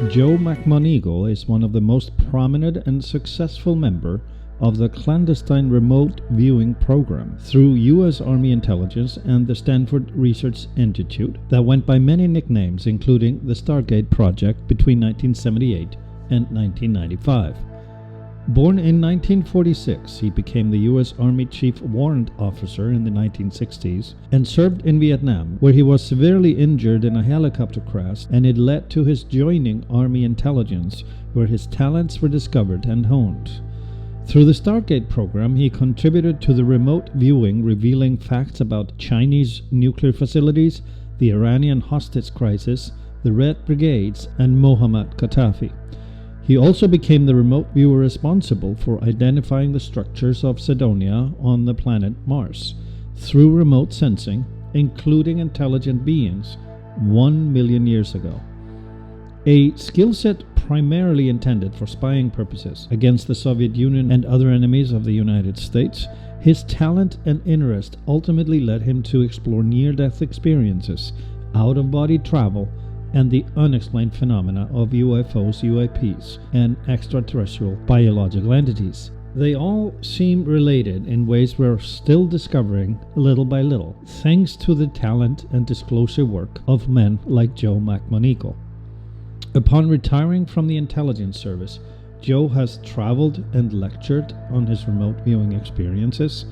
Joe McMoneagle is one of the most prominent and successful member of the clandestine remote viewing program through U.S. Army intelligence and the Stanford Research Institute that went by many nicknames, including the Stargate Project between 1978 and 1995. Born in 1946, he became the U.S. Army Chief Warrant Officer in the 1960s and served in Vietnam, where he was severely injured in a helicopter crash, and it led to his joining Army intelligence, where his talents were discovered and honed. Through the Stargate program, he contributed to the remote viewing revealing facts about Chinese nuclear facilities, the Iranian hostage crisis, the Red Brigades, and Mohammad Gaddafi. He also became the remote viewer responsible for identifying the structures of Cydonia on the planet Mars through remote sensing, including intelligent beings, 1 million years ago. A skill set primarily intended for spying purposes against the Soviet Union and other enemies of the United States, his talent and interest ultimately led him to explore near-death experiences, out-of-body travel, and the unexplained phenomena of UFOs, UAPs, and extraterrestrial biological entities. They all seem related in ways we're still discovering little by little, thanks to the talent and disclosure work of men like Joe McMoneagle. Upon retiring from the intelligence service, Joe has traveled and lectured on his remote viewing experiences,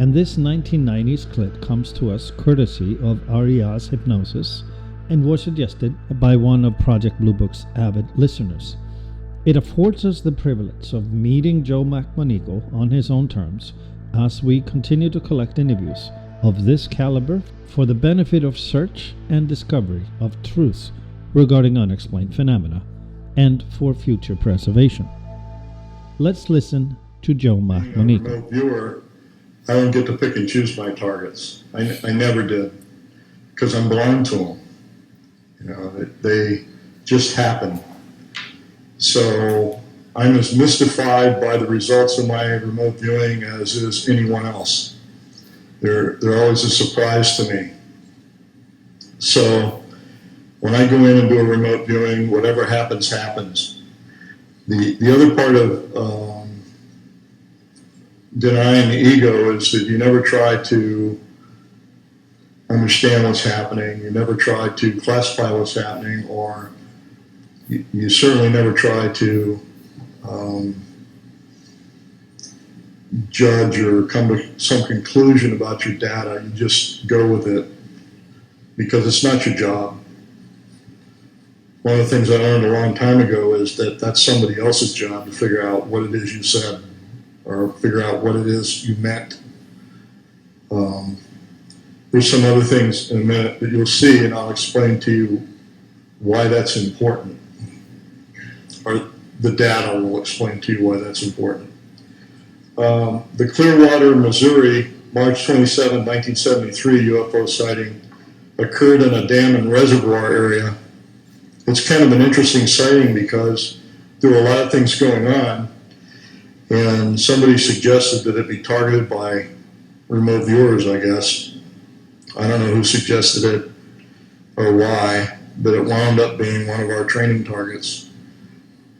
and this 1990s clip comes to us courtesy of REA's hypnosis and was suggested by one of Project Blue Book's avid listeners. It affords us the privilege of meeting Joe McMoneagle on his own terms as we continue to collect interviews of this caliber for the benefit of search and discovery of truths regarding unexplained phenomena, and for future preservation. Let's listen to Joe McMoneagle. Remote viewer, I don't get to pick and choose my targets. I never did, because I'm blind to them. You know, they just happen. So I'm as mystified by the results of my remote viewing as is anyone else. They're always a surprise to me. So when I go in and do a remote viewing, whatever happens, happens. The other part of denying the ego is that you never try to understand what's happening, you never try to classify what's happening, or you certainly never try to judge or come to some conclusion about your data. You just go with it because it's not your job. One of the things I learned a long time ago is that that's somebody else's job to figure out what it is you said or figure out what it is you meant. There's some other things in a minute that you'll see, and I'll explain to you why that's important. Or the data will explain to you why that's important. The Clearwater, Missouri, March 27, 1973 UFO sighting occurred in a dam and reservoir area. It's kind of an interesting sighting because there were a lot of things going on, and somebody suggested that it be targeted by remote viewers, I guess. I don't know who suggested it or why, but it wound up being one of our training targets.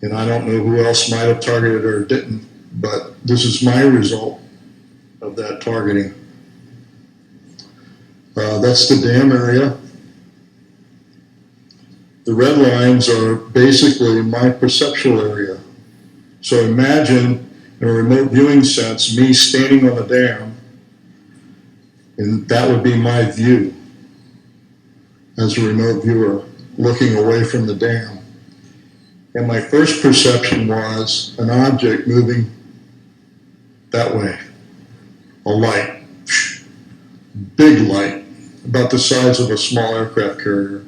And I don't know who else might have targeted or didn't, but this is my result of that targeting. That's the dam area. The red lines are basically my perceptual area. So imagine, in a remote viewing sense, me standing on the dam, and that would be my view as a remote viewer, looking away from the dam. And my first perception was an object moving that way, a light, big light, about the size of a small aircraft carrier.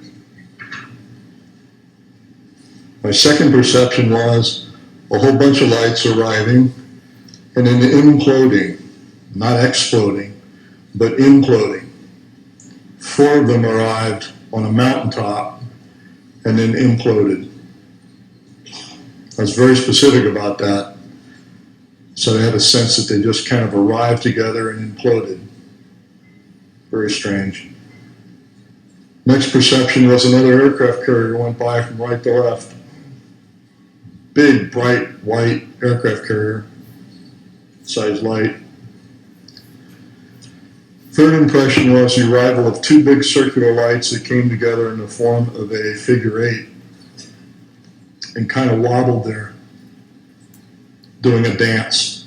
My second perception was a whole bunch of lights arriving and then imploding, not exploding, but imploding. 4 of them arrived on a mountaintop and then imploded. I was very specific about that. So I had a sense that they just kind of arrived together and imploded. Very strange. Next perception was another aircraft carrier went by from right to left. big, bright, white aircraft carrier, size light. Third impression was the arrival of two big circular lights that came together in the form of a figure eight and kind of wobbled there, doing a dance.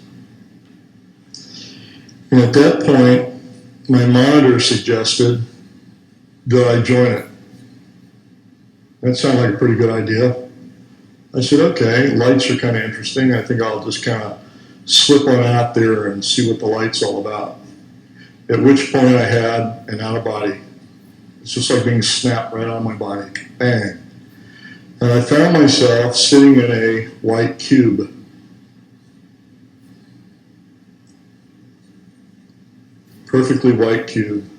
And at that point, my monitor suggested that I join it. That sounded like a pretty good idea. I said, okay, lights are kind of interesting. I think I'll just kind of slip on out there and see what the light's all about. At which point I had an out of body. It's just like being snapped right on my body. Bang. And I found myself sitting in a white cube. Perfectly white cube.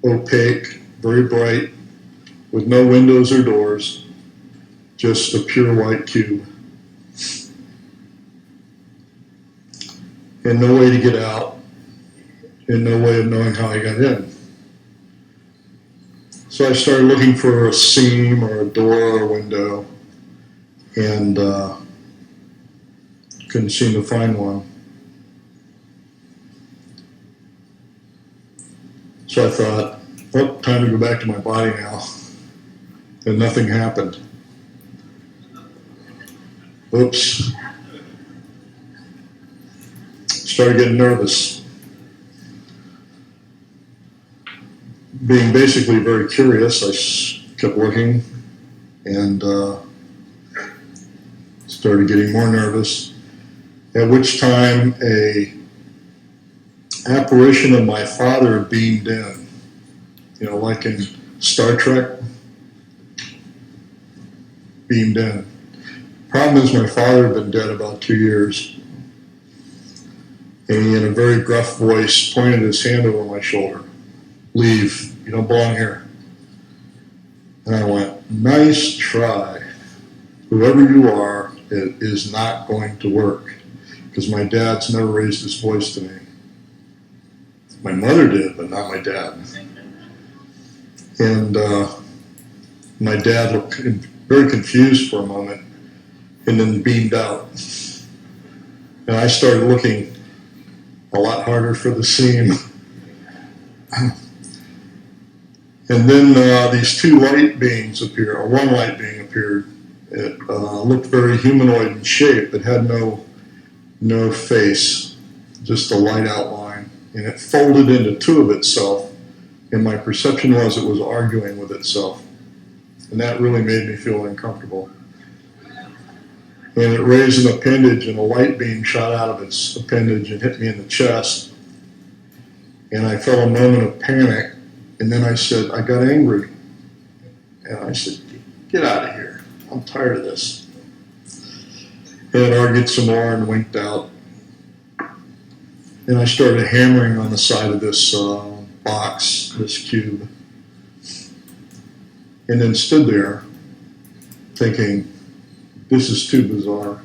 Opaque, very bright, with no windows or doors. Just a pure white cube. And no way to get out. And no way of knowing how I got in. So I started looking for a seam or a door or a window, and couldn't seem to find one. So I thought, oh, time to go back to my body now. And nothing happened. Oops. Started getting nervous. Being basically very curious, I kept looking and started getting more nervous, at which time a apparition of my father beamed in, like in Star Trek, beamed in. Problem is my father had been dead about 2 years, and he in a very gruff voice pointed his hand over my shoulder. Leave, you don't belong here. And I went, nice try. Whoever you are, it is not going to work. Because my dad's never raised his voice to me. My mother did, but not my dad. And my dad looked very confused for a moment and then beamed out. And I started looking a lot harder for the seam. And then these two light beings appeared, or one light being appeared. It looked very humanoid in shape. It had no face, just a light outline. And it folded into two of itself. And my perception was it was arguing with itself. And that really made me feel uncomfortable. And it raised an appendage, and a light beam shot out of its appendage and hit me in the chest. And I felt a moment of panic. And then I said, I got angry. And I said, get out of here. I'm tired of this. And it argued some more and winked out. And I started hammering on the side of this box, this cube. And then stood there thinking, this is too bizarre.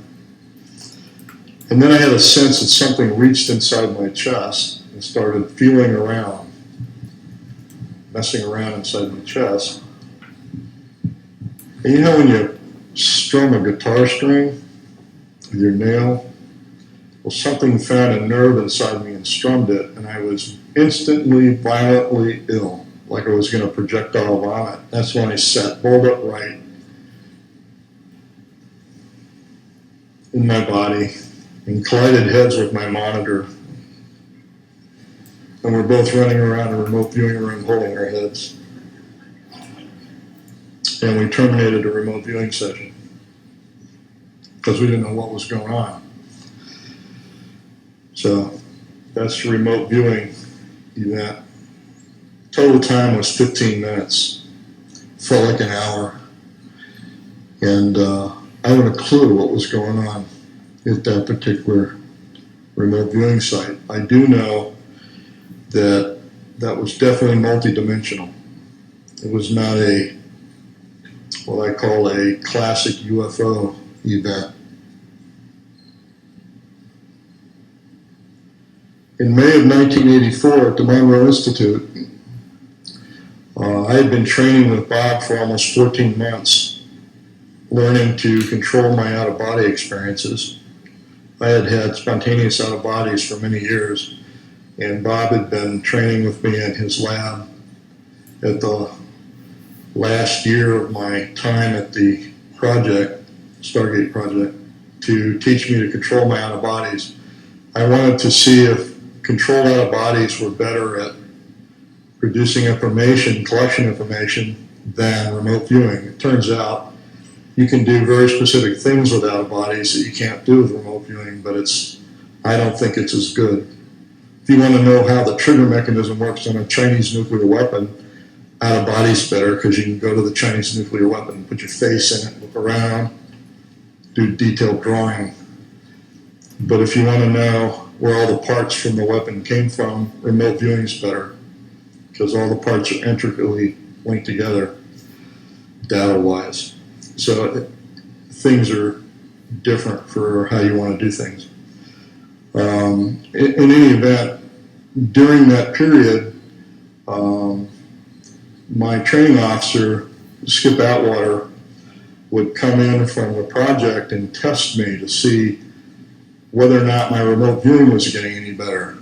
And then I had a sense that something reached inside my chest and started feeling around. Messing around inside my chest. And you know when you strum a guitar string with your nail? Well, something found a nerve inside me and strummed it, and I was instantly, violently ill, like I was going to projectile vomit. That's when I sat bolt upright in my body and collided heads with my monitor. And we're both running around a remote viewing room holding our heads. And we terminated a remote viewing session because we didn't know what was going on. So that's the remote viewing event. Total time was 15 minutes. Felt like an hour. And I had a clue what was going on at that particular remote viewing site. I do know that was definitely multidimensional. It was not what I call a classic UFO event. In May of 1984 at the Monroe Institute, I had been training with Bob for almost 14 months learning to control my out-of-body experiences. I had had spontaneous out-of-bodies for many years, and Bob had been training with me in his lab at the last year of my time at the project, Stargate Project, to teach me to control my out-of-bodies. I wanted to see if controlled out-of-bodies were better at producing information, collection information, than remote viewing. It turns out you can do very specific things with out-of-bodies that you can't do with remote viewing, but I don't think it's as good. If you want to know how the trigger mechanism works on a Chinese nuclear weapon, out-of-body's better, because you can go to the Chinese nuclear weapon, put your face in it, look around, do detailed drawing. But if you want to know where all the parts from the weapon came from, remote viewing's better, because all the parts are intricately linked together, data-wise. So things are different for how you want to do things. In any event, during that period, my training officer, Skip Atwater, would come in from the project and test me to see whether or not my remote viewing was getting any better.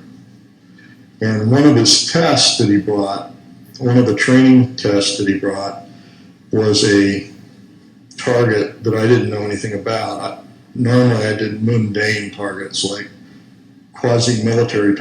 And one of his tests that he brought, one of the training tests that he brought, was a target that I didn't know anything about. Normally I did mundane targets like quasi-military targets.